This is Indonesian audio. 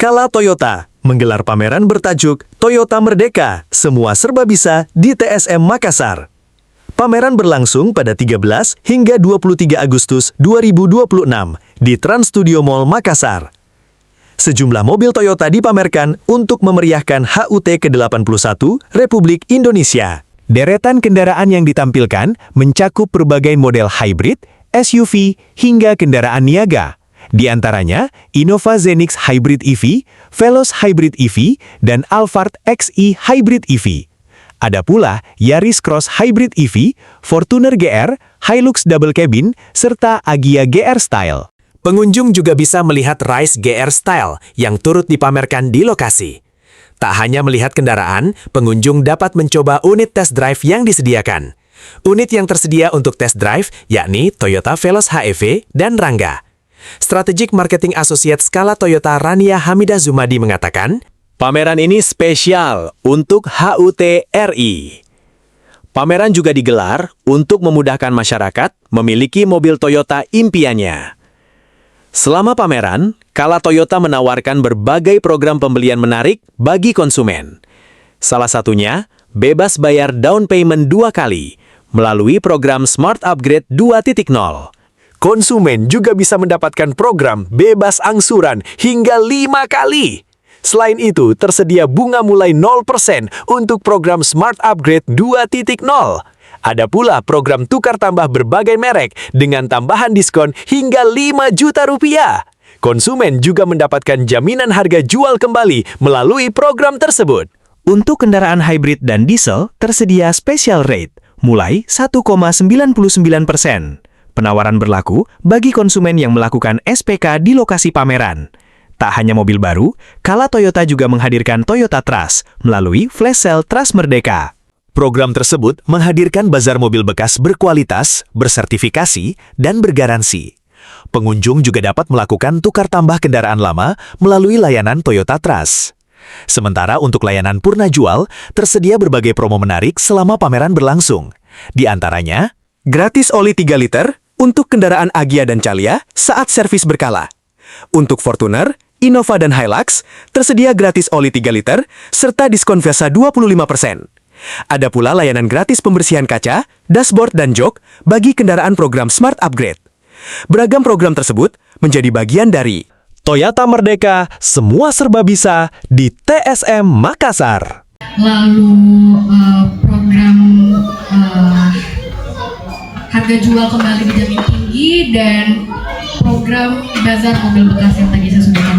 Kala Toyota menggelar pameran bertajuk Toyota Merdeka, semua serba bisa di TSM Makassar. Pameran berlangsung pada 13 hingga 23 Agustus 2026 di Trans Studio Mall Makassar. Sejumlah mobil Toyota dipamerkan untuk memeriahkan HUT ke-81 Republik Indonesia. Deretan kendaraan yang ditampilkan mencakup berbagai model hybrid, SUV, hingga kendaraan niaga. Di antaranya, Innova Zenix Hybrid EV, Veloz Hybrid EV, dan Alphard XE Hybrid EV. Ada pula Yaris Cross Hybrid EV, Fortuner GR, Hilux Double Cabin, serta Agya GR Style. Pengunjung juga bisa melihat Rise GR Style yang turut dipamerkan di lokasi. Tak hanya melihat kendaraan, pengunjung dapat mencoba unit test drive yang disediakan. Unit yang tersedia untuk test drive yakni Toyota Veloz HEV dan Rangga. Strategic Marketing Associate Skala Toyota Rania Hamidah Zumadi mengatakan, pameran ini spesial untuk HUT RI. Pameran juga digelar untuk memudahkan masyarakat memiliki mobil Toyota impiannya. Selama pameran, Kala Toyota menawarkan berbagai program pembelian menarik bagi konsumen. Salah satunya, bebas bayar down payment 2 kali melalui program Smart Upgrade 2.0. Konsumen juga bisa mendapatkan program bebas angsuran hingga 5 kali. Selain itu, tersedia bunga mulai 0% untuk program Smart Upgrade 2.0. Ada pula program tukar tambah berbagai merek dengan tambahan diskon hingga 5 juta rupiah. Konsumen juga mendapatkan jaminan harga jual kembali melalui program tersebut. Untuk kendaraan hybrid dan diesel, tersedia special rate, mulai 1,99%. Penawaran berlaku bagi konsumen yang melakukan SPK di lokasi pameran. Tak hanya mobil baru, Kala Toyota juga menghadirkan Toyota Trust melalui flash sale Trust Merdeka. Program tersebut menghadirkan bazar mobil bekas berkualitas, bersertifikasi, dan bergaransi. Pengunjung juga dapat melakukan tukar tambah kendaraan lama melalui layanan Toyota Trust. Sementara untuk layanan purna jual, tersedia berbagai promo menarik selama pameran berlangsung. Di antaranya, gratis oli 3 liter untuk kendaraan Agya dan Calia saat servis berkala. Untuk Fortuner, Innova dan Hilux, tersedia gratis oli 3 liter serta diskon Versa 25%. Ada pula layanan gratis pembersihan kaca, dashboard dan jok bagi kendaraan program Smart Upgrade. Beragam program tersebut menjadi bagian dari Toyota Merdeka, semua serba bisa di TSM Makassar. Lalu program harga jual kembali dijamin tinggi dan program bazar mobil bekas yang tadi saya sebutkan.